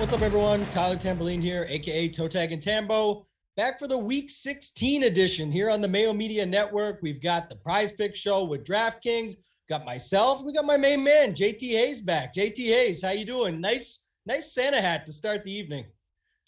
What's up, everyone? Tyler Tamboline here, aka Toe Tag and Tambo, back for the Week 16 edition here on the Mayo Media Network. We've got the PrizePicks show with DraftKings. Got myself. We got my main man, JT Hayes, back. JT Hayes, how you doing? Nice Santa hat to start the evening.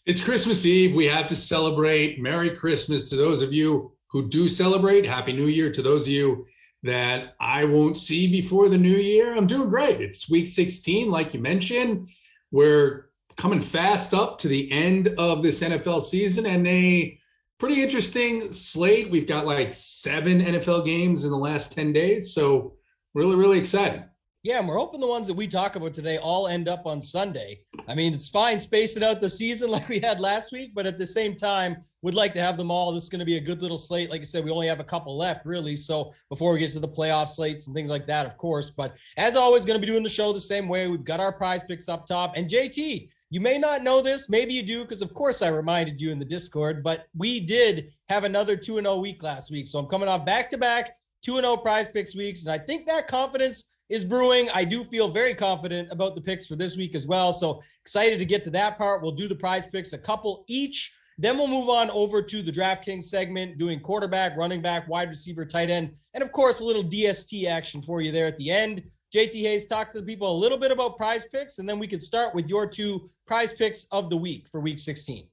It's Christmas Eve. We have to celebrate. Merry Christmas to those of you who do celebrate. Happy New Year to those of you that I won't see before the new year. I'm doing great. It's Week 16, like you mentioned. We're coming fast up to the end of this NFL season and a pretty interesting slate. We've got like 7 NFL games in the last 10 days. So really, really exciting. Yeah, and we're hoping the ones that we talk about today all end up on Sunday. I mean, it's fine spacing out the season like we had last week, but at the same time, we'd like to have them all. This is going to be a good little slate. Like I said, we only have a couple left, really. So before we get to the playoff slates and things like that, of course. But as always, going to be doing the show the same way. We've got our PrizePicks up top. And JT, you may not know this. Maybe you do, because of course I reminded you in the Discord. But we did have another 2-0 week last week. So I'm coming off back-to-back 2-0 PrizePicks weeks. And I think that confidence is brewing. I do feel very confident about the picks for this week as well. So excited to get to that part. We'll do the PrizePicks, a couple each. Then we'll move on over to the DraftKings segment, doing quarterback, running back, wide receiver, tight end, and of course, a little DST action for you there at the end. JT Hayes, talk to the people a little bit about PrizePicks, and then we can start with your 2 PrizePicks of the week for Week 16.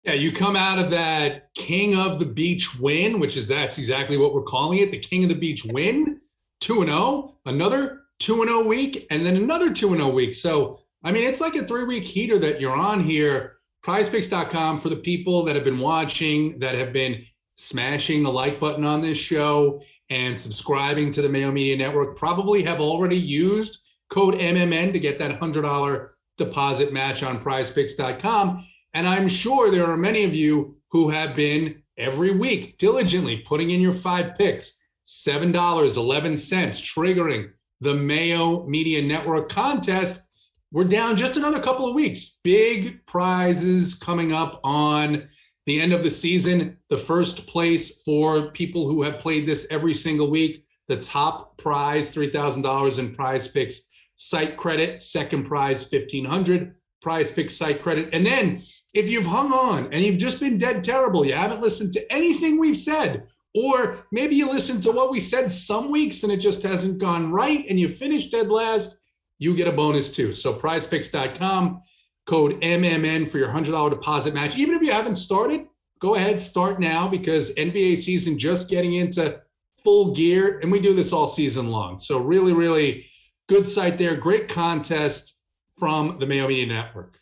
Yeah, you come out of that King of the Beach win, that's exactly what we're calling it, the King of the Beach win, 2-0, another 2-0 week, and then another 2-0 week. So, I mean, it's like a 3-week heater that you're on here. PrizePicks.com for the people that have been watching, that have been smashing the like button on this show and subscribing to the Mayo Media Network, probably have already used code MMN to get that $100 deposit match on PrizePicks.com. And I'm sure there are many of you who have been every week diligently putting in your 5 picks, $7.11, triggering the Mayo Media Network contest. We're down just another couple of weeks. Big prizes coming up on the end of the season. The first place for people who have played this every single week, the top prize, $3,000 in PrizePicks site credit. Second prize, $1,500 PrizePicks site credit. And then if you've hung on and you've just been dead terrible, you haven't listened to anything we've said, or maybe you listened to what we said some weeks and it just hasn't gone right and you finished dead last, you get a bonus too. So PrizePicks.com, code MMN for your $100 deposit match. Even if you haven't started, go ahead, start now, because NBA season just getting into full gear, and we do this all season long. So really, really good site there. Great contest from the Mayo Media Network.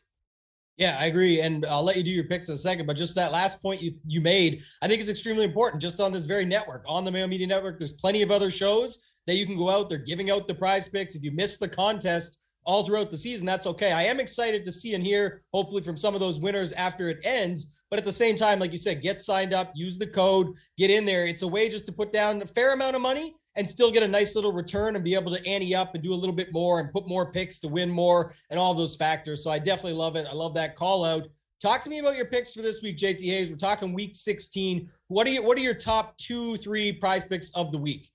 Yeah, I agree. And I'll let you do your picks in a second, but just that last point you made, I think is extremely important just on this very network, on the Mayo Media Network. There's plenty of other shows that you can go out there giving out the prize picks. If you miss the contest all throughout the season, that's okay. I am excited to see and hear, hopefully, from some of those winners after it ends. But at the same time, like you said, get signed up, use the code, get in there. It's a way just to put down a fair amount of money and still get a nice little return and be able to ante up and do a little bit more and put more picks to win more and all those factors. So I definitely love it. I love that call out. Talk to me about your picks for this week, JT Hayes. We're talking Week 16. What are your top 2-3 prize picks of the week?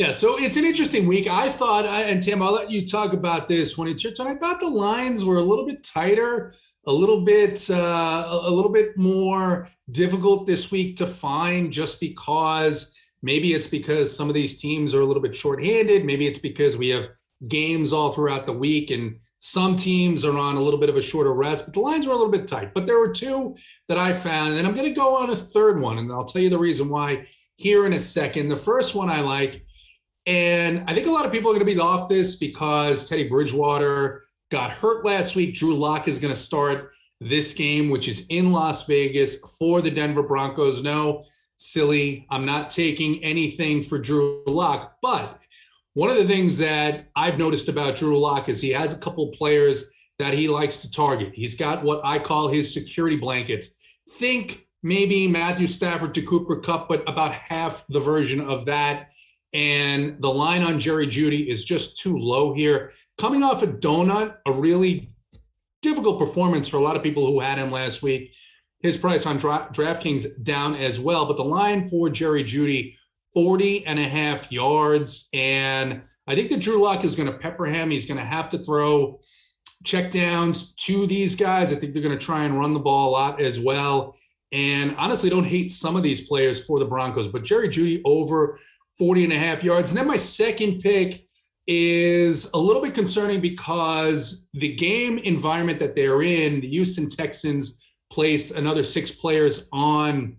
Yeah, so it's an interesting week. I thought, and Tim, I'll let you talk about this when it's your turn. I thought the lines were a little bit tighter, a little bit more difficult this week to find, just because maybe it's because some of these teams are a little bit shorthanded. Maybe it's because we have games all throughout the week and some teams are on a little bit of a shorter rest, but the lines were a little bit tight. But there were 2 that I found, and then I'm going to go on a third one, and I'll tell you the reason why here in a second. The first one I like, and I think a lot of people are going to be off this because Teddy Bridgewater got hurt last week. Drew Lock is going to start this game, which is in Las Vegas for the Denver Broncos. No, silly, I'm not taking anything for Drew Lock. But one of the things that I've noticed about Drew Lock is he has a couple players that he likes to target. He's got what I call his security blankets. Think maybe Matthew Stafford to Cooper Kupp, but about half the version of that. And the line on Jerry Jeudy is just too low here. Coming off a donut, a really difficult performance for a lot of people who had him last week. His price on DraftKings down as well. But the line for Jerry Jeudy, 40.5 yards. And I think that Drew Lock is going to pepper him. He's going to have to throw check downs to these guys. I think they're going to try and run the ball a lot as well. And honestly, don't hate some of these players for the Broncos, but Jerry Jeudy over 40.5 yards. And then my second pick is a little bit concerning because the game environment that they're in, the Houston Texans placed another 6 players on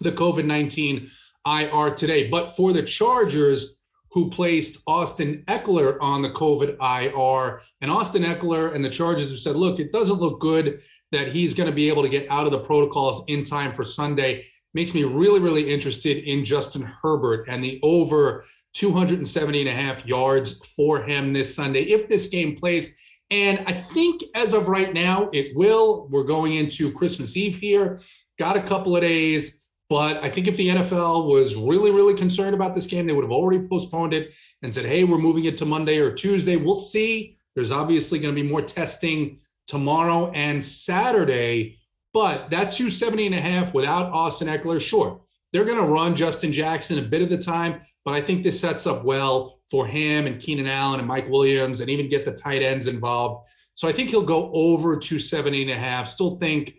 the COVID-19 IR today. But for the Chargers, who placed Austin Eckler on the COVID IR, and Austin Eckler and the Chargers have said, look, it doesn't look good that he's going to be able to get out of the protocols in time for Sunday. Makes me really, really interested in Justin Herbert and the over 270.5 yards for him this Sunday if this game plays. And I think as of right now, it will. We're going into Christmas Eve here. Got a couple of days. But I think if the NFL was really, really concerned about this game, they would have already postponed it and said, hey, we're moving it to Monday or Tuesday. We'll see. There's obviously going to be more testing tomorrow and Saturday. But that 270.5 without Austin Eckler, sure, they're going to run Justin Jackson a bit of the time. But I think this sets up well for him and Keenan Allen and Mike Williams and even get the tight ends involved. So I think he'll go over 270.5. Still think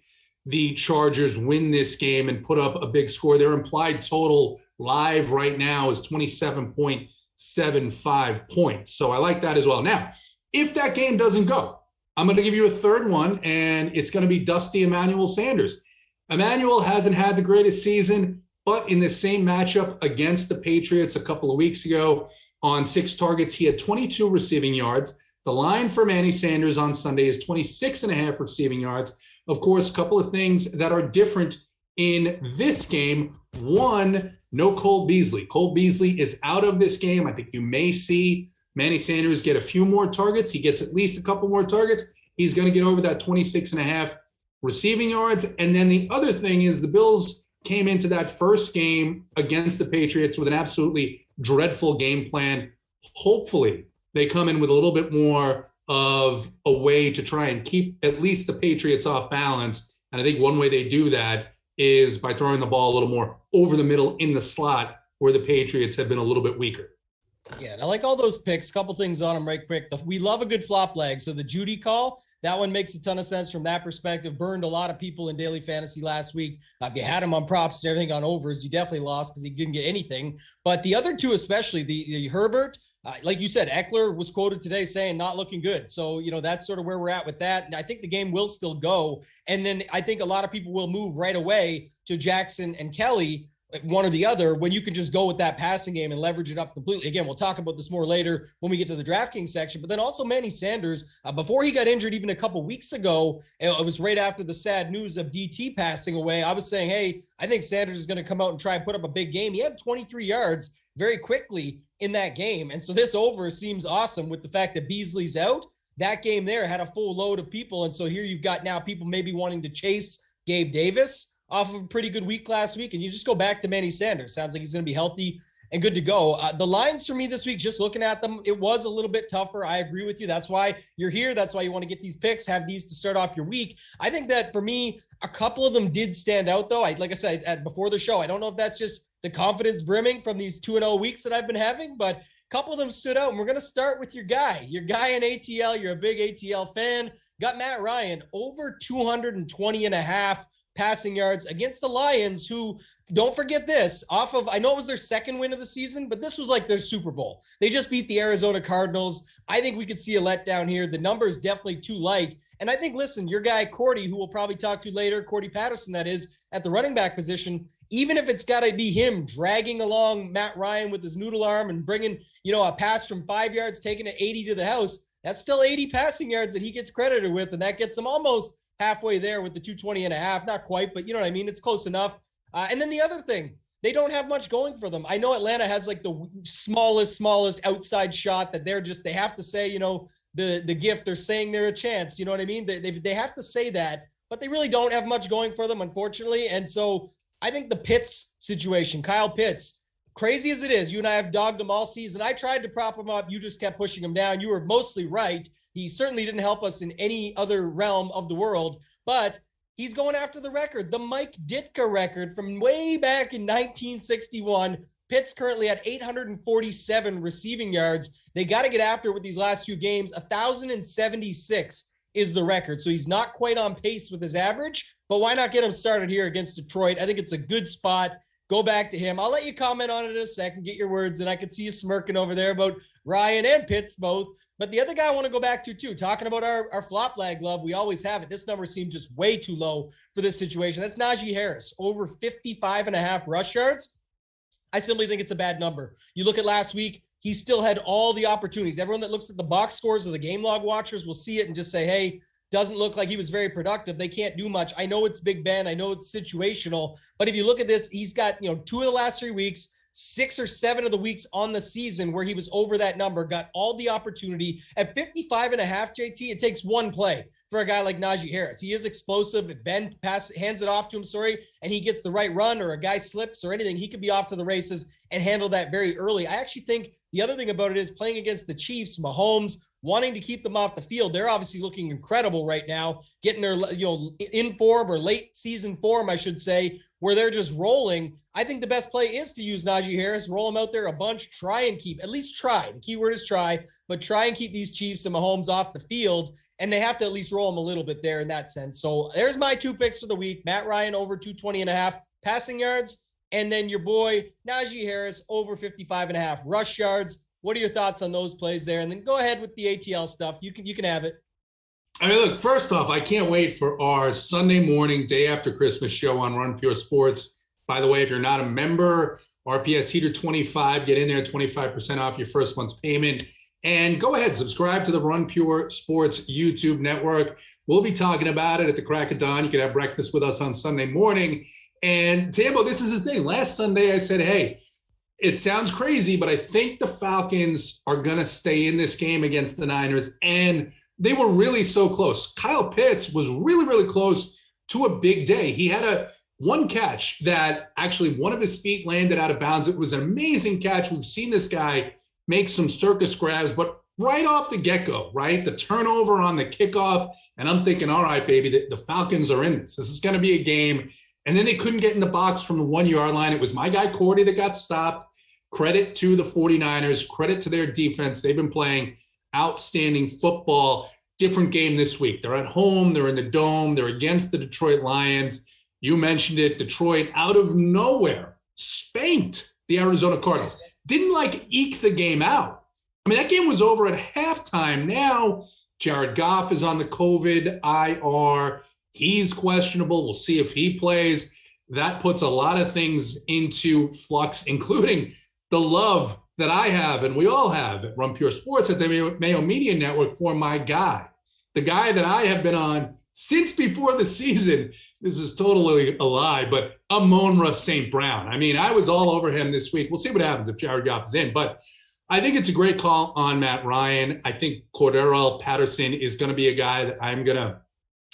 the Chargers win this game and put up a big score. Their implied total live right now is 27.75 points. So I like that as well. Now, if that game doesn't go, I'm going to give you a third one, and it's going to be Dusty Emmanuel Sanders. Emmanuel hasn't had the greatest season, but in the same matchup against the Patriots a couple of weeks ago on 6 targets, he had 22 receiving yards. The line for Manny Sanders on Sunday is 26.5 receiving yards. Of course, a couple of things that are different in this game. One, no Cole Beasley. Cole Beasley is out of this game. I think you may see Manny Sanders get a few more targets. He gets at least a couple more targets. He's going to get over that 26.5 receiving yards. And then the other thing is the Bills came into that first game against the Patriots with an absolutely dreadful game plan. Hopefully, they come in with a little bit more of a way to try and keep at least the Patriots off balance. And I think one way they do that is by throwing the ball a little more over the middle in the slot where the Patriots have been a little bit weaker. Yeah, and I like all those picks. Couple things on them right quick. We love a good flop leg. So the Jeudy call, that one makes a ton of sense from that perspective. Burned a lot of people in daily fantasy last week. If you had him on props and everything on overs, you definitely lost because he didn't get anything. But the other two, especially the Herbert, like you said, Eckler was quoted today saying not looking good. So, that's sort of where we're at with that. And I think the game will still go. And then I think a lot of people will move right away to Jackson and Kelly, one or the other, when you can just go with that passing game and leverage it up completely. Again, we'll talk about this more later when we get to the DraftKings section, but then also Manny Sanders, before he got injured, even a couple weeks ago, it was right after the sad news of DT passing away. I was saying, hey, I think Sanders is going to come out and try and put up a big game. He had 23 yards very quickly in that game. And so this over seems awesome with the fact that Beasley's out. That game there had a full load of people. And so here you've got now people maybe wanting to chase Gabe Davis off of a pretty good week last week. And you just go back to Manny Sanders. Sounds like he's going to be healthy and good to go. The lines for me this week, just looking at them, it was a little bit tougher. I agree with you. That's why you're here. That's why you want to get these picks, have these to start off your week. I think that for me, a couple of them did stand out though. Like I said, before the show, I don't know if that's just the confidence brimming from these 2-0 weeks that I've been having, but a couple of them stood out. And we're going to start with your guy in ATL. You're a big ATL fan. Got Matt Ryan over 220.5 passing yards against the Lions, who, don't forget this, I know it was their second win of the season, but this was like their Super Bowl. They just beat the Arizona Cardinals. I think we could see a letdown here. The number is definitely too light. And I think, listen, your guy, Cordy, who we'll probably talk to later, Cordy Patterson, that is, at the running back position, even if it's got to be him dragging along Matt Ryan with his noodle arm and bringing, a pass from 5 yards, taking it 80 to the house, that's still 80 passing yards that he gets credited with. And that gets him almost halfway there with the 220.5. Not quite, but you know what I mean? It's close enough. And then the other thing, they don't have much going for them. I know Atlanta has like the smallest outside shot that they have to say, the gift, they're saying they're a chance. You know what I mean? They have to say that, but they really don't have much going for them, unfortunately. And so I think the Pitts situation, Kyle Pitts, crazy as it is, you and I have dogged him all season. I tried to prop him up. You just kept pushing him down. You were mostly right. He certainly didn't help us in any other realm of the world, but he's going after the record, the Mike Ditka record from way back in 1961. Pitt's currently at 847 receiving yards. They got to get after it with these last few games, 1,076 is the record. So he's not quite on pace with his average, but why not get him started here against Detroit? I think it's a good spot. Go back to him. I'll let you comment on it in a second, get your words, and I can see you smirking over there about Ryan and Pitts both. But the other guy I want to go back to too, talking about our flop lag love, we always have it. This number seemed just way too low for this situation. That's Najee Harris, over 55.5 rush yards. I simply think it's a bad number. You look at last week, he still had all the opportunities. Everyone that looks at the box scores or the game log watchers will see it and just say, hey, doesn't look like he was very productive. They can't do much. I know it's Big Ben. I know it's situational. But if you look at this, he's got, 2 of the last 3 weeks, 6 or 7 of the weeks on the season where he was over that number, got all the opportunity. At 55.5, JT, it takes one play for a guy like Najee Harris. He is explosive. If Ben hands it off to him, and he gets the right run or a guy slips or anything, he could be off to the races and handle that very early. I actually think the other thing about it is playing against the Chiefs, Mahomes, wanting to keep them off the field. They're obviously looking incredible right now, getting their, in form or late season form, I should say, where they're just rolling. I think the best play is to use Najee Harris, roll him out there a bunch, try and keep, at least try, the key word is try, but try and keep these Chiefs and Mahomes off the field. And they have to at least roll him a little bit there in that sense. So there's my 2 picks for the week. Matt Ryan over 220.5 passing yards. And then your boy, Najee Harris, over 55.5 rush yards. What are your thoughts on those plays there? And then go ahead with the ATL stuff. You can have it. I mean, look, first off, I can't wait for our Sunday morning, day after Christmas show on Run Pure Sports. By the way, if you're not a member, RPS Heater 25, get in there, 25% off your first month's payment. And go ahead, subscribe to the Run Pure Sports YouTube network. We'll be talking about it at the crack of dawn. You can have breakfast with us on Sunday morning. And Tambo, this is the thing. Last Sunday, I said, hey, it sounds crazy, but I think the Falcons are going to stay in this game against the Niners. And they were really so close. Kyle Pitts was really, really close to a big day. He had one catch that actually one of his feet landed out of bounds. It was an amazing catch. We've seen this guy make some circus grabs, but right off the get-go, right? The turnover on the kickoff. And I'm thinking, all right, baby, the Falcons are in this. This is going to be a game. And then they couldn't get in the box from the 1 yard line. It was my guy, Cordy, that got stopped. Credit to the 49ers. Credit to their defense. They've been playing outstanding football. Different game this week. They're at home. They're in the Dome. They're against the Detroit Lions. You mentioned it. Detroit, out of nowhere, spanked the Arizona Cardinals. Didn't eke the game out. I mean, that game was over at halftime. Now, Jared Goff is on the COVID IR. He's questionable. We'll see if he plays. That puts a lot of things into flux, including the love that I have and we all have at Run Pure Sports at the Mayo Media Network for my guy, the guy that I have been on since before the season. This is totally a lie, but Amon-Ra St. Brown. I mean, I was all over him this week. We'll see what happens if Jared Goff is in, but I think it's a great call on Matt Ryan. I think Cordarrelle Patterson is going to be a guy that I'm going to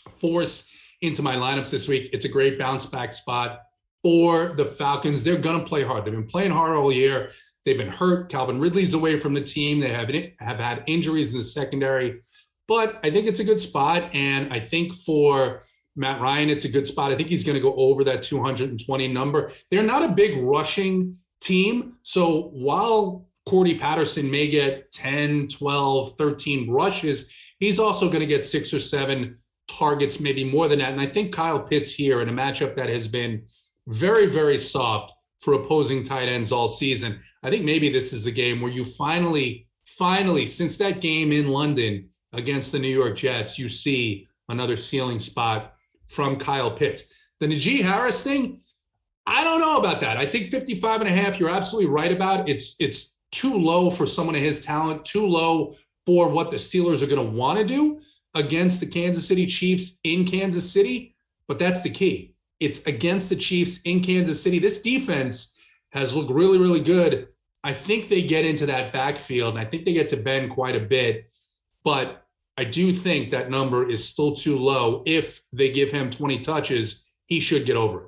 force into my lineups this week. It's a great bounce back spot for the Falcons. They're going to play hard. They've been playing hard all year. They've been hurt. Calvin Ridley's away from the team. They have had injuries in the secondary, but I think it's a good spot. And I think for Matt Ryan, it's a good spot. I think he's going to go over that 220 number. They're not a big rushing team. So while Cordy Patterson may get 10, 12, 13 rushes, he's also going to get 6 or 7 targets, maybe more than that. And I think Kyle Pitts here in a matchup that has been very, very soft for opposing tight ends all season. I think maybe this is the game where you finally, since that game in London against the New York Jets, you see another ceiling spot from Kyle Pitts. The Najee Harris thing, I don't know about that. I think 55.5, you're absolutely right about. It's too low for someone of his talent, too low for what the Steelers are going to want to do against the Kansas City Chiefs in Kansas City. But that's the key. It's against the Chiefs in Kansas City. This defense has looked really, really good. I think they get into that backfield, and I think they get to Ben quite a bit. But I do think that number is still too low. If they give him 20 touches, he should get over it.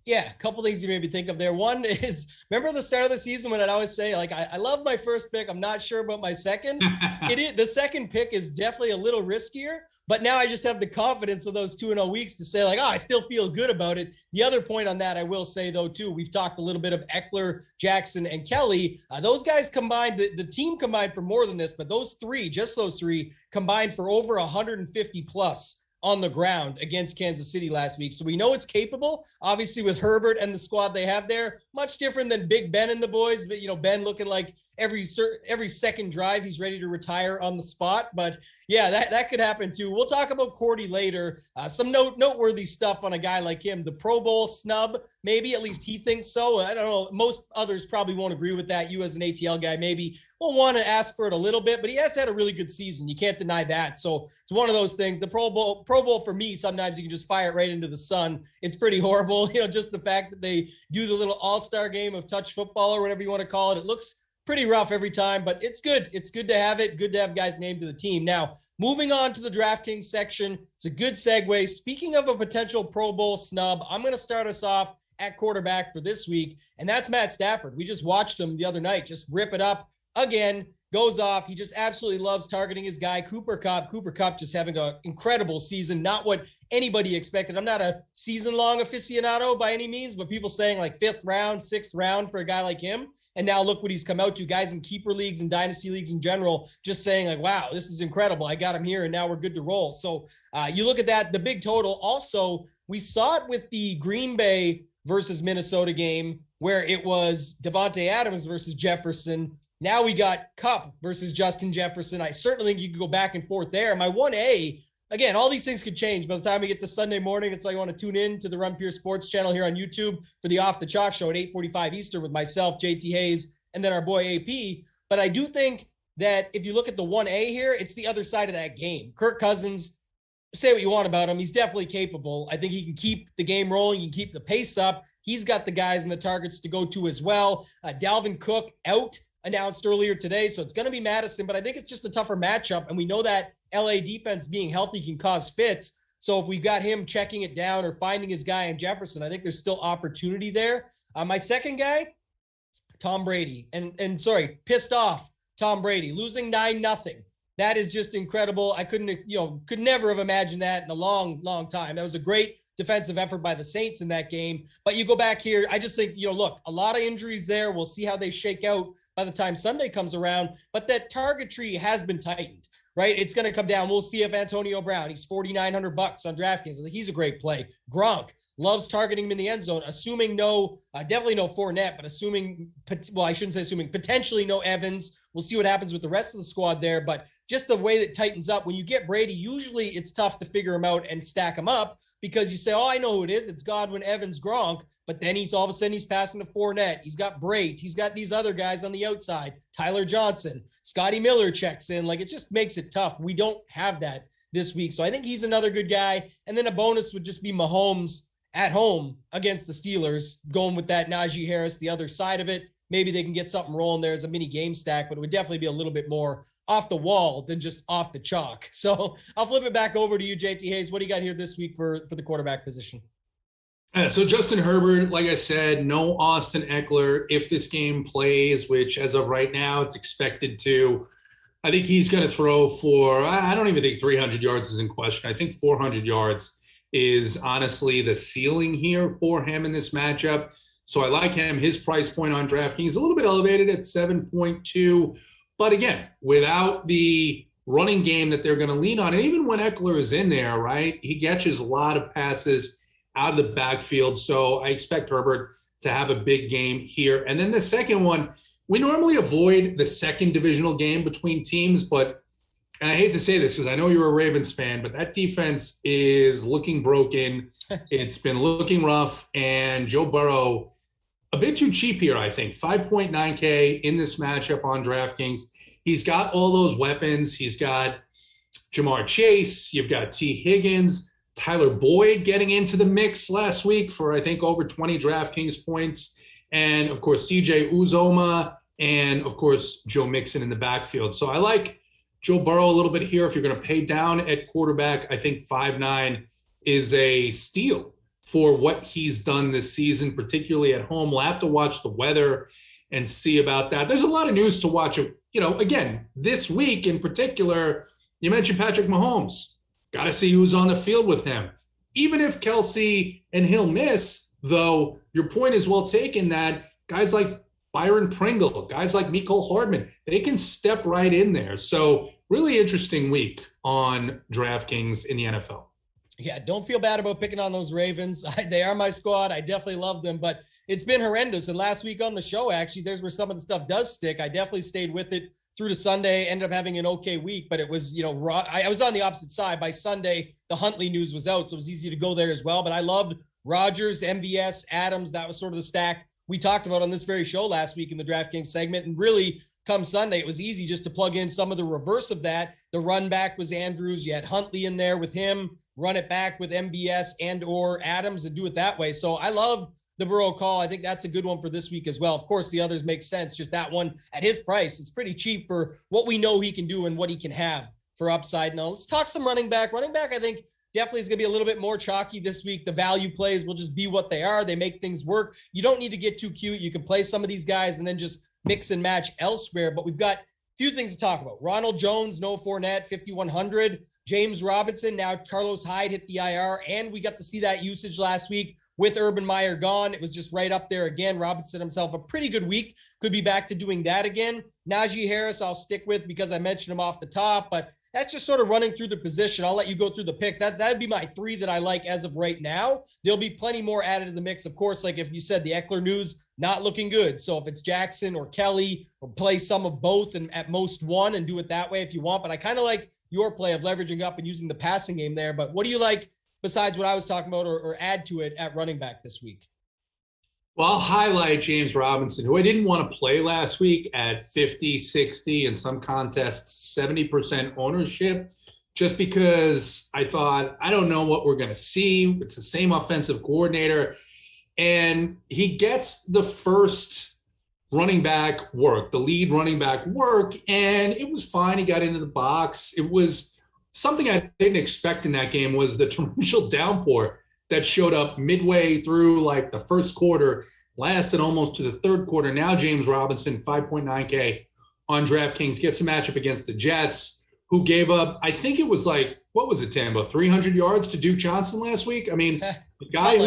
Yeah, a couple things you made me think of there. One is, remember the start of the season when I'd always say, I love my first pick. I'm not sure about my second. The second pick is definitely a little riskier. But now I just have the confidence of those 2-0 weeks to say like, oh, I still feel good about it. The other point on that, I will say though, too, we've talked a little bit of Eckler, Jackson, and Kelly. Those guys combined, the team combined for more than this, but those three combined for over 150 plus on the ground against Kansas City last week. So we know it's capable. Obviously with Herbert and the squad they have there, much different than Big Ben and the boys, but Ben looking like every second drive he's ready to retire on the spot. But yeah, that could happen too. We'll talk about Cordy later. Some noteworthy stuff on a guy like him. The Pro Bowl snub, maybe, at least he thinks so. I don't know. Most others probably won't agree with that. You as an ATL guy maybe will want to ask for it a little bit, but he has had a really good season. You can't deny that. So it's one of those things. The Pro Bowl for me, sometimes you can just fire it right into the sun. It's pretty horrible. Just the fact that they do the little all-star game of touch football or whatever you want to call it. It looks pretty rough every time, but it's good. It's good to have it. Good to have guys named to the team. Now, moving on to the DraftKings section, it's a good segue. Speaking of a potential Pro Bowl snub, I'm going to start us off at quarterback for this week, and that's Matt Stafford. We just watched him the other night just rip it up again, goes off. He just absolutely loves targeting his guy, Cooper Kupp. Cooper Kupp just having an incredible season, not what anybody expected. I'm not a season-long aficionado by any means, but people saying like 5th round, 6th round for a guy like him. And now look what he's come out to. Guys in keeper leagues and dynasty leagues in general, just saying like, wow, this is incredible. I got him here and now we're good to roll. So you look at that, the big total. Also, we saw it with the Green Bay versus Minnesota game where it was Devontae Adams versus Jefferson. Now we got Kupp versus Justin Jefferson. I certainly think you could go back and forth there. My 1A, again, all these things could change by the time we get to Sunday morning. It's why you want to tune in to the Run Pure Sports channel here on YouTube for the Off the Chalk show at 8:45 Eastern with myself, JT Hayes, and then our boy AP. But I do think that if you look at the 1A here, it's the other side of that game. Kirk Cousins, say what you want about him. He's definitely capable. I think he can keep the game rolling. He can keep the pace up. He's got the guys and the targets to go to as well. Dalvin Cook out, announced earlier today. So it's going to be Madison, but I think it's just a tougher matchup. And we know that LA defense being healthy can cause fits. So if we've got him checking it down or finding his guy in Jefferson, I think there's still opportunity there. My second guy, Tom Brady, and pissed off Tom Brady losing 9-0. That is just incredible. I could never have imagined that in a long, long time. That was a great defensive effort by the Saints in that game. But you go back here, I just think, look, a lot of injuries there. We'll see how they shake out by the time Sunday comes around, but that target tree has been tightened, right? It's going to come down. We'll see if Antonio Brown, he's $4,900 on DraftKings. He's a great play. Gronk loves targeting him in the end zone, assuming definitely no Fournette, but potentially no Evans. We'll see what happens with the rest of the squad there, but just the way that tightens up when you get Brady, usually it's tough to figure him out and stack him up because you say, oh, I know who it is. It's Godwin, Evans, Gronk. But then all of a sudden he's passing to Fournette. He's got Brait. He's got these other guys on the outside. Tyler Johnson, Scotty Miller checks in. Like, it just makes it tough. We don't have that this week. So I think he's another good guy. And then a bonus would just be Mahomes at home against the Steelers, going with that Najee Harris, the other side of it. Maybe they can get something rolling there as a mini game stack, but it would definitely be a little bit more off the wall than just off the chalk. So I'll flip it back over to you, JT Hayes. What do you got here this week for the quarterback position? So Justin Herbert, like I said, no Austin Eckler if this game plays, which as of right now, it's expected to. I think he's going to throw for, I don't even think 300 yards is in question. I think 400 yards is honestly the ceiling here for him in this matchup. So I like him. His price point on DraftKings is a little bit elevated at 7.2. But again, without the running game that they're going to lean on, and even when Eckler is in there, right, he catches a lot of passes out of the backfield. So I expect Herbert to have a big game here. And then the second one, we normally avoid the second divisional game between teams, but, and I hate to say this because I know you're a Ravens fan, but that defense is looking broken. It's been looking rough, and Joe Burrow, a bit too cheap here, I think. 5.9K in this matchup on DraftKings. He's got all those weapons. He's got Jamar Chase. You've got T. Higgins. Tyler Boyd getting into the mix last week for, I think, over 20 DraftKings points. And, of course, CJ Uzoma and, of course, Joe Mixon in the backfield. So I like Joe Burrow a little bit here. If you're going to pay down at quarterback, I think 5.9 is a steal for what he's done this season, particularly at home. We'll have to watch the weather and see about that. There's a lot of news to watch. Again, this week in particular, you mentioned Patrick Mahomes. Got to see who's on the field with him. Even if Kelsey and Hill miss, though, your point is well taken that guys like Byron Pringle, guys like Mecole Hardman, they can step right in there. So really interesting week on DraftKings in the NFL. Yeah, don't feel bad about picking on those Ravens. They are my squad. I definitely love them, but it's been horrendous. And last week on the show, actually, there's where some of the stuff does stick. I definitely stayed with it through to Sunday, ended up having an okay week, but it was, I was on the opposite side. By Sunday, the Huntley news was out, so it was easy to go there as well. But I loved Rodgers, MVS, Adams. That was sort of the stack we talked about on this very show last week in the DraftKings segment. And really, come Sunday, it was easy just to plug in some of the reverse of that. The run back was Andrews. You had Huntley in there with him, run it back with MVS and or Adams and do it that way. So I love the Burrow call. I think that's a good one for this week as well. Of course, the others make sense. Just that one at his price, it's pretty cheap for what we know he can do and what he can have for upside. Now let's talk some running back. Running back, I think definitely is going to be a little bit more chalky this week. The value plays will just be what they are. They make things work. You don't need to get too cute. You can play some of these guys and then just mix and match elsewhere. But we've got a few things to talk about. Ronald Jones, Noah Fournette, 5,100. James Robinson, now Carlos Hyde hit the IR, and we got to see that usage last week with Urban Meyer gone. It was just right up there again. Robinson himself, a pretty good week. Could be back to doing that again. Najee Harris, I'll stick with because I mentioned him off the top, but that's just sort of running through the position. I'll let you go through the picks. That'd be my three that I like as of right now. There'll be plenty more added to the mix. Of course, like if you said, the Eckler news, not looking good. So if it's Jackson or Kelly, or play some of both and at most one and do it that way if you want. But I kind of like your play of leveraging up and using the passing game there. But what do you like besides what I was talking about or add to it at running back this week? Well, I'll highlight James Robinson, who I didn't want to play last week at 50, 60, in some contests, 70% ownership, just because I thought, I don't know what we're going to see. It's the same offensive coordinator. And he gets the first running back work, the lead running back work, and it was fine. He got into the box. It was something I didn't expect in that game was the torrential downpour that showed up midway through like the first quarter, lasted almost to the third quarter. Now James Robinson, 5.9K on DraftKings, gets a matchup against the Jets, who gave up, I think it was like, what was it, Tambo, 300 yards to Duke Johnson last week? I mean, a guy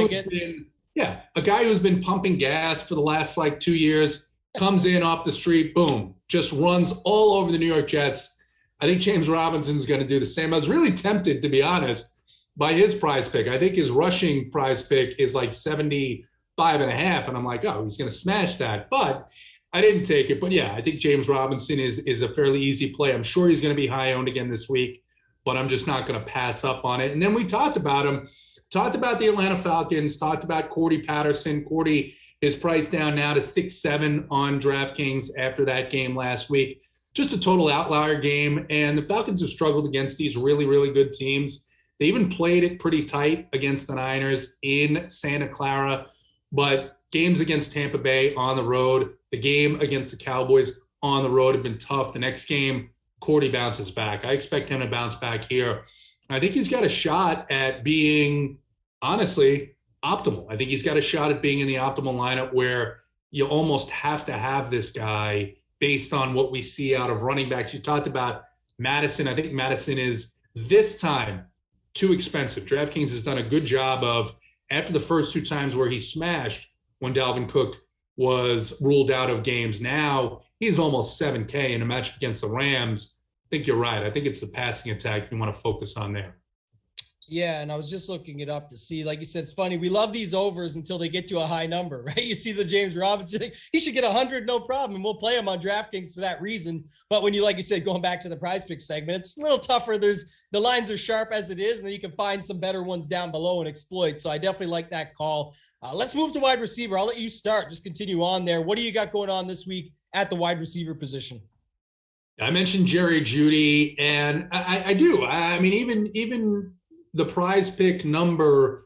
who's been pumping gas for the last like 2 years, comes in off the street, boom, just runs all over the New York Jets. I think James Robinson's going to do the same. I was really tempted, to be honest, by his prize pick. I think his rushing prize pick is like 75.5. And I'm like, oh, he's going to smash that. But I didn't take it. But yeah, I think James Robinson is a fairly easy play. I'm sure he's going to be high owned again this week, but I'm just not going to pass up on it. And then we talked about him, talked about the Atlanta Falcons, talked about Cordy Patterson. Cordy is priced down now to 6-7 on DraftKings after that game last week. Just a total outlier game. And the Falcons have struggled against these really, really good teams. They even played it pretty tight against the Niners in Santa Clara, but games against Tampa Bay on the road, the game against the Cowboys on the road have been tough. The next game, Cordy bounces back. I expect him to bounce back here. I think he's got a shot at being, honestly, optimal. I think he's got a shot at being in the optimal lineup where you almost have to have this guy based on what we see out of running backs. You talked about Madison. I think Madison is this time too expensive. DraftKings has done a good job of, after the first two times where he smashed when Dalvin Cook was ruled out of games, now he's almost 7K in a matchup against the Rams. I think you're right. I think it's the passing attack you want to focus on there. Yeah, and I was just looking it up to see, like you said, it's funny. We love these overs until they get to a high number, right? You see the James Robinson, you think he should get 100, no problem. And we'll play him on DraftKings for that reason. But when you, like you said, going back to the PrizePicks segment, it's a little tougher. The lines are sharp as it is, and then you can find some better ones down below and exploit. So I definitely like that call. Let's move to wide receiver. I'll let you start. Just continue on there. What do you got going on this week at the wide receiver position? I mentioned Jerry Jeudy, and I do. I mean, even the prize pick number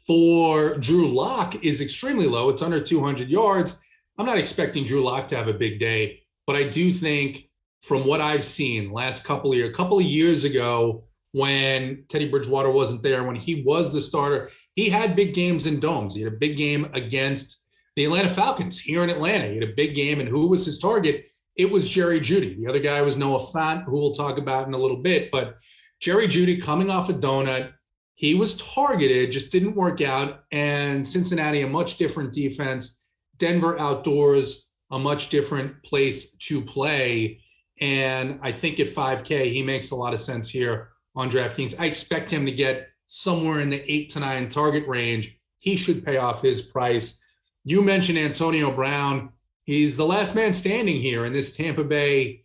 for Drew Lock is extremely low. It's under 200 yards. I'm not expecting Drew Lock to have a big day, but I do think from what I've seen last couple of years ago, when Teddy Bridgewater wasn't there, when he was the starter, he had big games in domes. He had a big game against the Atlanta Falcons here in Atlanta. He had a big game, and who was his target? It was Jerry Jeudy. The other guy was Noah Fant, who we'll talk about in a little bit, but Jerry Jeudy coming off a donut. He was targeted, just didn't work out. And Cincinnati, a much different defense. Denver outdoors, a much different place to play. And I think at 5K, he makes a lot of sense here on DraftKings. I expect him to get somewhere in the 8 to 9 target range. He should pay off his price. You mentioned Antonio Brown. He's the last man standing here in this Tampa Bay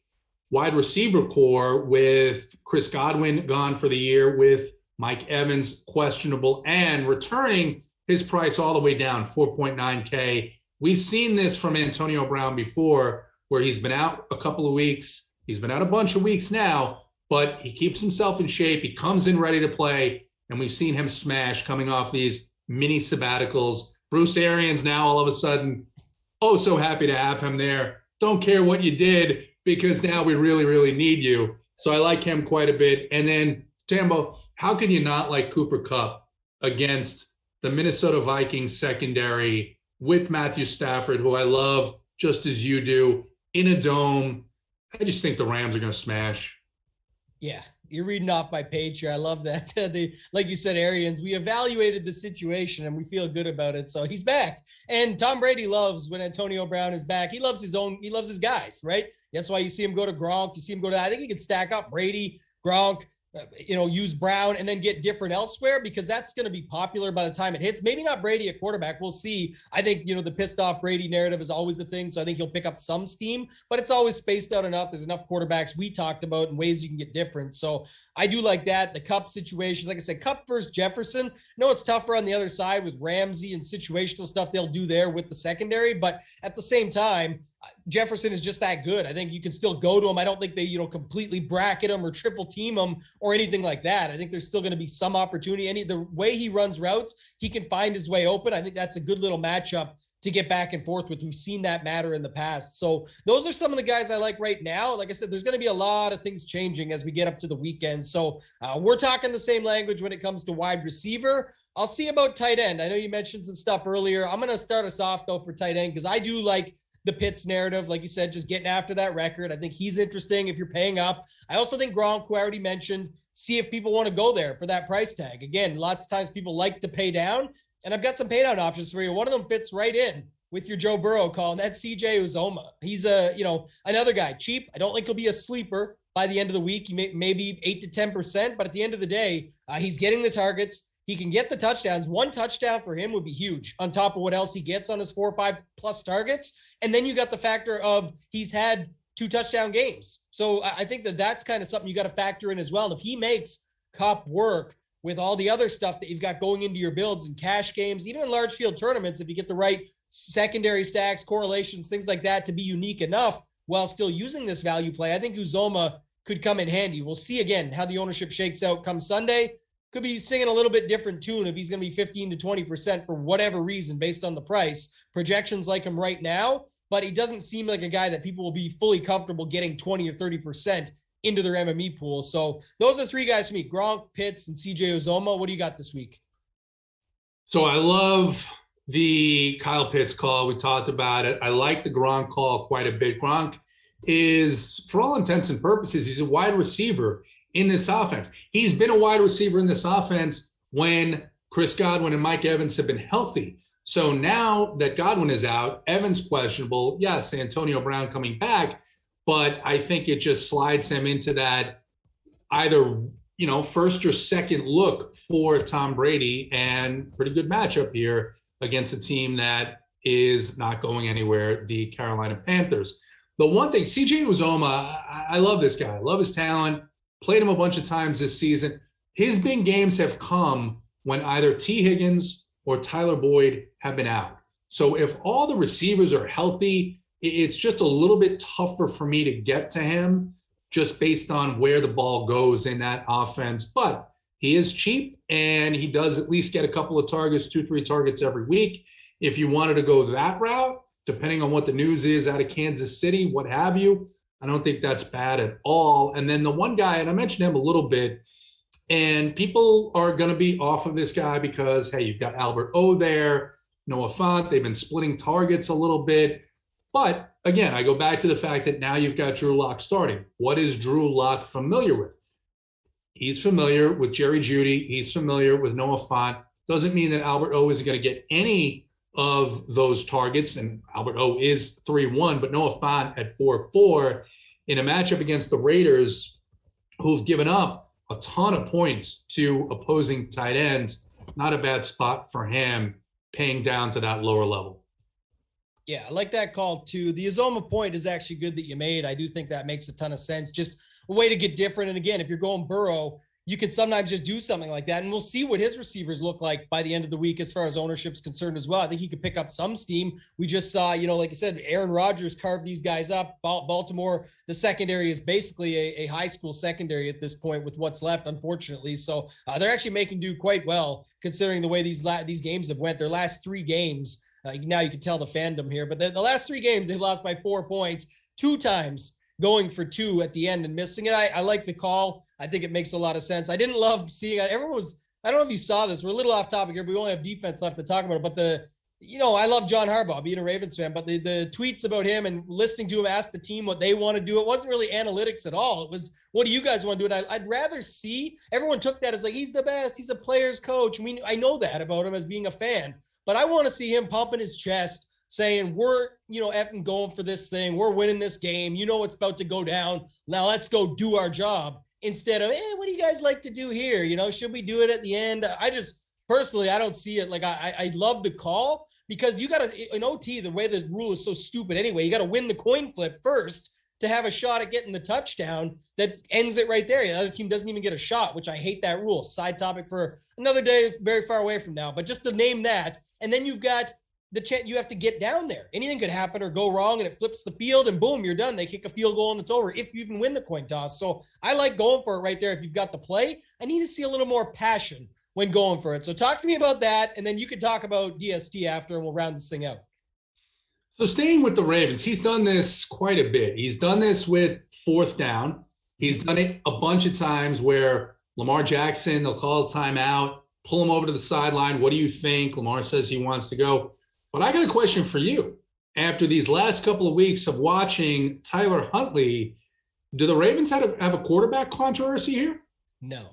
wide receiver core, with Chris Godwin gone for the year, with Mike Evans questionable, and returning his price all the way down, 4.9K. We've seen this from Antonio Brown before, where he's been out a couple of weeks. He's been out a bunch of weeks now, but he keeps himself in shape. He comes in ready to play, and we've seen him smash coming off these mini sabbaticals. Bruce Arians now all of a sudden, oh, so happy to have him there. Don't care what you did, because now we really, really need you. So I like him quite a bit. And then, Tambo, how can you not like Cooper Kupp against the Minnesota Vikings secondary with Matthew Stafford, who I love just as you do, in a dome? I just think the Rams are going to smash. Yeah, you're reading off my page here. I love that. Like you said, Arians, we evaluated the situation and we feel good about it. So he's back. And Tom Brady loves when Antonio Brown is back. He loves his guys, right? That's why you see him go to Gronk. You see him go to, I think he could stack up Brady, Gronk, use Brown and then get different elsewhere, because that's going to be popular by the time it hits. Maybe not Brady at quarterback. We'll see. I think, the pissed off Brady narrative is always the thing. So I think he'll pick up some steam, but it's always spaced out enough. There's enough quarterbacks we talked about and ways you can get different. So I do like that. The Kupp situation, like I said, Kupp versus Jefferson. No, it's tougher on the other side with Ramsey and situational stuff they'll do there with the secondary. But at the same time, Jefferson is just that good. I think you can still go to him. I don't think they, completely bracket him or triple team him or anything like that. I think there's still going to be some opportunity. The way he runs routes, he can find his way open. I think that's a good little matchup to get back and forth with. We've seen that matter in the past. So those are some of the guys I like right now. Like I said, there's going to be a lot of things changing as we get up to the weekend. So we're talking the same language when it comes to wide receiver. I'll see about tight end. I know you mentioned some stuff earlier. I'm going to start us off though for tight end, because I do like the Pitts narrative, like you said, just getting after that record. I think he's interesting if you're paying up. I also think Gronk, who I already mentioned, see if people want to go there for that price tag. Again, lots of times people like to pay down, and I've got some pay down options for you. One of them fits right in with your Joe Burrow call, and that's CJ Uzomah. He's another guy, cheap. I don't think he'll be a sleeper by the end of the week. He may be 8 to 10%, but at the end of the day, he's getting the targets. He can get the touchdowns. One touchdown for him would be huge on top of what else he gets on his 4 or 5 plus targets. And then you got the factor of he's had 2 touchdown games. So I think that's kind of something you got to factor in as well. If he makes Kupp work with all the other stuff that you've got going into your builds and cash games, even in large field tournaments, if you get the right secondary stacks, correlations, things like that to be unique enough while still using this value play, I think Uzomah could come in handy. We'll see again how the ownership shakes out come Sunday. Could be singing a little bit different tune if he's going to be 15 to 20% for whatever reason based on the price. Projections like him right now, but he doesn't seem like a guy that people will be fully comfortable getting 20 or 30% into their MME pool. So those are 3 guys for me: Gronk, Pitts, and CJ Uzomah. What do you got this week? So I love the Kyle Pitts call. We talked about it. I like the Gronk call quite a bit. Gronk is, for all intents and purposes, he's a wide receiver in this offense. He's been a wide receiver in this offense when Chris Godwin and Mike Evans have been healthy. So now that Godwin is out, Evans questionable. Yes, Antonio Brown coming back, but I think it just slides him into that either, first or second look for Tom Brady, and pretty good matchup here against a team that is not going anywhere, the Carolina Panthers. The one thing, CJ Uzomah, I love this guy. I love his talent. Played him a bunch of times this season. His big games have come when either T. Higgins or Tyler Boyd have been out. So if all the receivers are healthy, it's just a little bit tougher for me to get to him just based on where the ball goes in that offense. But he is cheap, and he does at least get a couple of targets, 2-3 targets every week. If you wanted to go that route, depending on what the news is out of Kansas City, what have you, I don't think that's bad at all. And then the one guy, and I mentioned him a little bit, and people are going to be off of this guy because, hey, you've got Albert O there, Noah Fant. They've been splitting targets a little bit. But again, I go back to the fact that now you've got Drew Lock starting. What is Drew Lock familiar with? He's familiar with Jerry Jeudy. He's familiar with Noah Fant. Doesn't mean that Albert O isn't going to get any of those targets. And Albert O is 3-1, but Noah Fant at 4-4 in a matchup against the Raiders, who've given up a ton of points to opposing tight ends. Not a bad spot for him, paying down to that lower level. Yeah, I like that call too. The Uzoma point is actually good that you made. I do think that makes a ton of sense. Just a way to get different. And again, if you're going Burrow, you can sometimes just do something like that. And we'll see what his receivers look like by the end of the week as far as ownership's concerned as well. I think he could pick up some steam. We just saw, like you said, Aaron Rodgers carved these guys up. Baltimore, the secondary is basically a high school secondary at this point with what's left, unfortunately. So they're actually making do quite well considering the way these games have went. Their last 3 games, now you can tell the fandom here, but the last 3 games, they've lost by 4 points, 2 times going for 2 at the end and missing it. I like the call. I think it makes a lot of sense. I didn't love seeing it. Everyone was, I don't know if you saw this. We're a little off topic here, but we only have defense left to talk about it. But I love John Harbaugh being a Ravens fan, but the tweets about him and listening to him ask the team what they want to do, it wasn't really analytics at all. It was, what do you guys want to do? And I'd rather see, everyone took that as like, he's the best. He's a player's coach. I mean, I know that about him as being a fan, but I want to see him pumping his chest saying, we're, effing going for this thing. We're winning this game. It's about to go down. Now let's go do our job instead of, what do you guys like to do here? Should we do it at the end? I just personally, I don't see it. Like I love the call because you got to, in OT, the way the rule is so stupid anyway, you got to win the coin flip first to have a shot at getting the touchdown that ends it right there. The other team doesn't even get a shot, which I hate that rule. Side topic for another day, very far away from now, but just to name that. And then you've got the chance, you have to get down there. Anything could happen or go wrong and it flips the field and boom, you're done. They kick a field goal and it's over if you even win the coin toss. So I like going for it right there. If you've got the play, I need to see a little more passion when going for it. So talk to me about that. And then you could talk about DST after and we'll round this thing out. So staying with the Ravens, he's done this quite a bit. He's done this with 4th down. He's done it a bunch of times where Lamar Jackson, they'll call a timeout, pull him over to the sideline. What do you think? Lamar says he wants to go. But I got a question for you. After these last couple of weeks of watching Tyler Huntley, do the Ravens have a quarterback controversy here? No,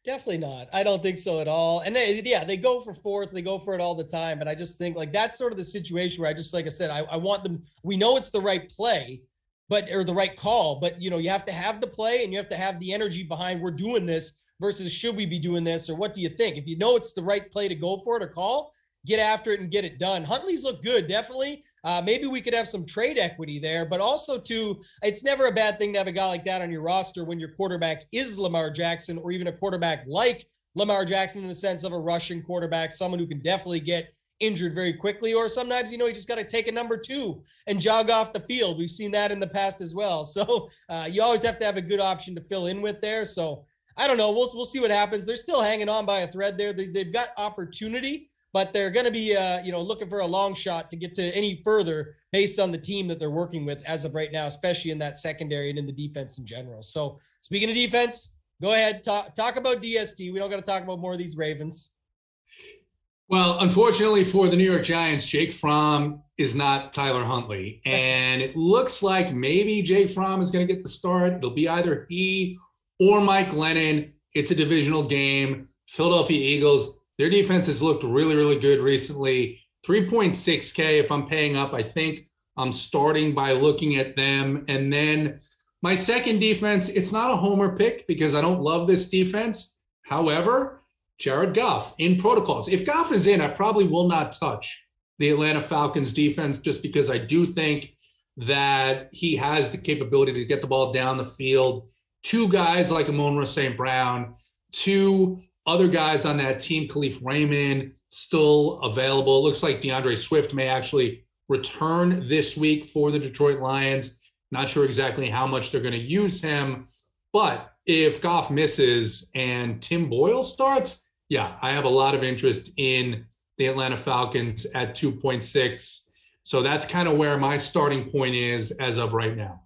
definitely not. I don't think so at all. And they go for 4th. They go for it all the time. But I just think like that's sort of the situation where like I said, I want them. We know it's the right play, or the right call. But, you have to have the play and you have to have the energy behind we're doing this versus should we be doing this or what do you think? If you know it's the right play to go for it or call, get after it and get it done. Huntley's looked good, definitely. Maybe we could have some trade equity there, but also too, it's never a bad thing to have a guy like that on your roster when your quarterback is Lamar Jackson or even a quarterback like Lamar Jackson in the sense of a rushing quarterback, someone who can definitely get injured very quickly, or sometimes, you just got to take a number 2 and jog off the field. We've seen that in the past as well. So you always have to have a good option to fill in with there. So I don't know. We'll see what happens. They're still hanging on by a thread there. They've got opportunity, but they're going to be, looking for a long shot to get to any further based on the team that they're working with as of right now, especially in that secondary and in the defense in general. So speaking of defense, go ahead, talk about DST. We don't got to talk about more of these Ravens. Well, unfortunately for the New York Giants, Jake Fromm is not Tyler Huntley. And it looks like maybe Jake Fromm is going to get the start. It'll be either he or Mike Glennon. It's a divisional game. Philadelphia Eagles, their defense has looked really, really good recently. 3.6K if I'm paying up. I think I'm starting by looking at them. And then my second defense, it's not a homer pick because I don't love this defense. However, Jared Goff in protocols. If Goff is in, I probably will not touch the Atlanta Falcons defense just because I do think that he has the capability to get the ball down the field. 2 guys like Amon-Ra St. Brown, 2 other guys on that team, Khalif Raymond, still available. It looks like DeAndre Swift may actually return this week for the Detroit Lions. Not sure exactly how much they're going to use him. But if Goff misses and Tim Boyle starts, yeah, I have a lot of interest in the Atlanta Falcons at 2.6. So that's kind of where my starting point is as of right now.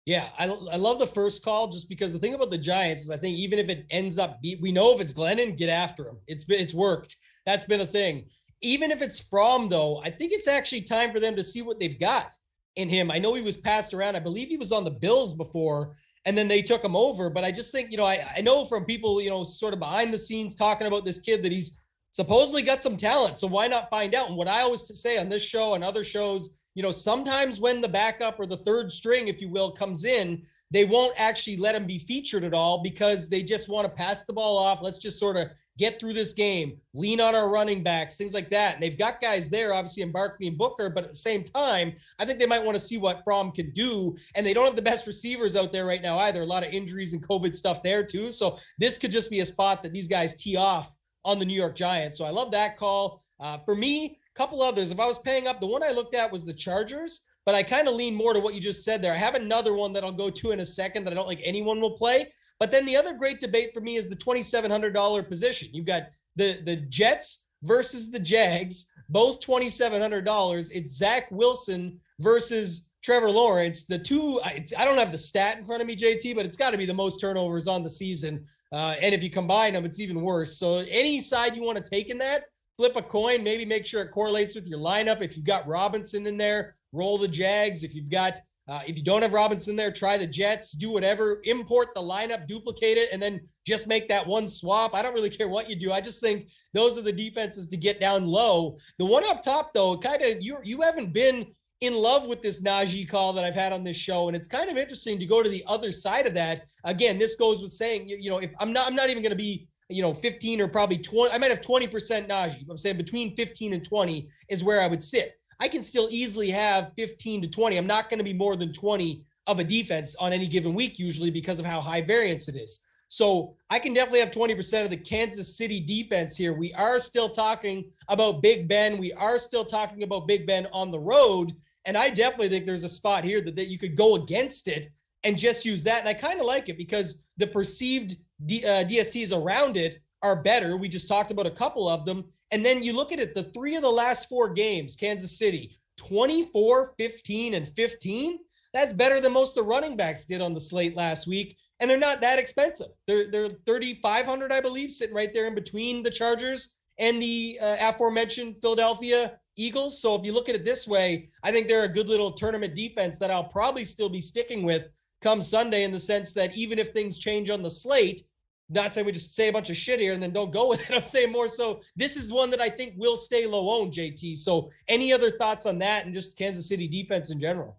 Yeah, I love the first call just because the thing about the Giants is I think even if it ends up, we know if it's Glennon, get after him. It's worked. That's been a thing. Even if it's Fromm, though, I think it's actually time for them to see what they've got in him. I know he was passed around. I believe he was on the Bills before. and then they took him over. But I just think, I know from people, sort of behind the scenes talking about this kid that he's supposedly got some talent. So why not find out? And what I always say on this show and other shows, sometimes when the backup or the third string, if you will, comes in, they won't actually let him be featured at all because they just want to pass the ball off. Let's just sort of get through this game, lean on our running backs, things like that. And they've got guys there, obviously, in Barkley and Booker, but at the same time, I think they might want to see what Fromm can do. And they don't have the best receivers out there right now either. A lot of injuries and COVID stuff there too. So this could just be a spot that these guys tee off on the New York Giants. So I love that call. For me, a couple others. If I was paying up, the one I looked at was the Chargers, but I kind of lean more to what you just said there. I have another one that I'll go to in a second that I don't think anyone will play. But then the other great debate for me is the $2,700 position. You've got the Jets versus the Jags, both $2,700. It's Zach Wilson versus Trevor Lawrence. The two, I don't have the stat in front of me, JT, but it's got to be the most turnovers on the season. And if you combine them, it's even worse. So any side you want to take in that, flip a coin, maybe make sure it correlates with your lineup. If you've got Robinson in there, roll the Jags. If you've got, if you don't have Robinson there, try the Jets, do whatever, import the lineup, duplicate it, and then just make that one swap. I don't really care what you do. I just think those are the defenses to get down low. The one up top, though, kind of, you haven't been in love with this Najee call that I've had on this show. And it's kind of interesting to go to the other side of that. Again, this goes with saying, if I'm not even going to be, 15 or probably 20, I might have 20% Najee. I'm saying between 15 and 20 is where I would sit. I can still easily have 15 to 20. I'm not going to be more than 20 of a defense on any given week, usually because of how high variance it is. So I can definitely have 20% of the Kansas City defense here. We are still talking about Big Ben. We are still talking about Big Ben on the road. And I definitely think there's a spot here that you could go against it and just use that. And I kind of like it because the perceived DSTs around it are better. We just talked about a couple of them. And then you look at it, the 3 of the last 4 games, Kansas City, 24, 15, and 15. That's better than most of the running backs did on the slate last week. And they're not that expensive. They're $3,500, I believe, sitting right there in between the Chargers and the aforementioned Philadelphia Eagles. So if you look at it this way, I think they're a good little tournament defense that I'll probably still be sticking with come Sunday, in the sense that even if things change on the slate, not saying we just say a bunch of shit here and then don't go with it. I'm saying more so this is one that I think will stay low owned, JT. So any other thoughts on that and just Kansas City defense in general?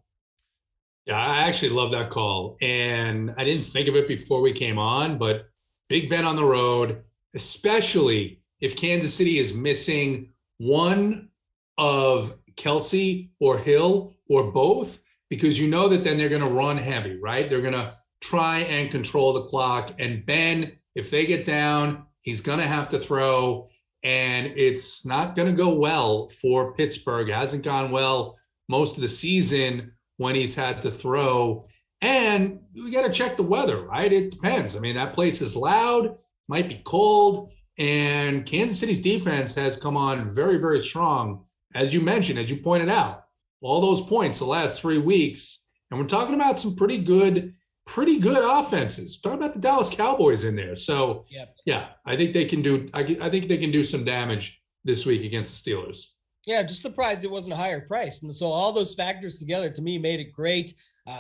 Yeah, I actually love that call. And I didn't think of it before we came on, but Big Ben on the road, especially if Kansas City is missing one of Kelsey or Hill or both, because you know that then they're going to run heavy, right? They're going to try and control the clock. And Ben, if they get down, he's going to have to throw. And it's not going to go well for Pittsburgh. It hasn't gone well most of the season when he's had to throw. And we got to check the weather, right? It depends. I mean, that place is loud, might be cold. And Kansas City's defense has come on very, very strong. As you mentioned, as you pointed out, all those points the last 3 weeks. And we're talking about some pretty good offenses. We're talking about the Dallas Cowboys in there. So yeah, I think they can do, I think they can do some damage this week against the Steelers. Yeah, just surprised it wasn't a higher price. And so all those factors together to me made it great.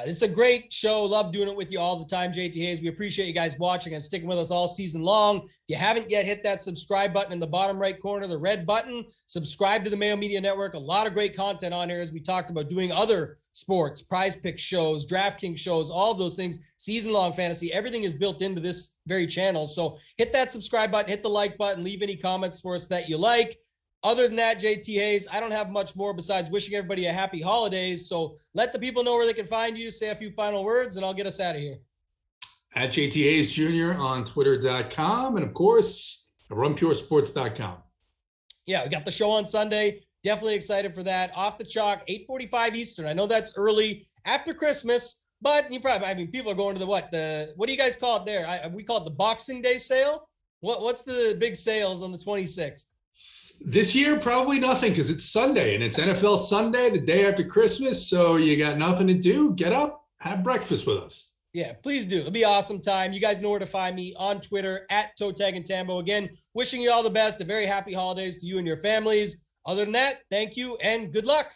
It's a great show. Love doing it with you all the time, JT Hayes. We appreciate you guys watching and sticking with us all season long. If you haven't yet, hit that subscribe button in the bottom right corner, the red button. Subscribe to the Mayo Media Network. A lot of great content on here, as we talked about doing other sports, PrizePicks shows, DraftKings shows, all of those things, season-long fantasy. Everything is built into this very channel. So hit that subscribe button, hit the like button, leave any comments for us that you like. Other than that, JT Hayes, I don't have much more besides wishing everybody a happy holidays. So let the people know where they can find you, say a few final words, and I'll get us out of here. At JT Hayes Jr. on Twitter.com. And of course, RunPureSports.com. Yeah, we got the show on Sunday. Definitely excited for that. Off the chalk, 8:45 Eastern. I know that's early after Christmas, but you probably, I mean, people are going to what do you guys call it there? We call it the Boxing Day sale. What's the big sales on the 26th? This year, probably nothing, because it's Sunday and it's NFL Sunday, the day after Christmas. So you got nothing to do. Get up, have breakfast with us. Yeah, please do. It'll be an awesome time. You guys know where to find me on Twitter at Totag and Tambo. Again, wishing you all the best. A very happy holidays to you and your families. Other than that, thank you and good luck.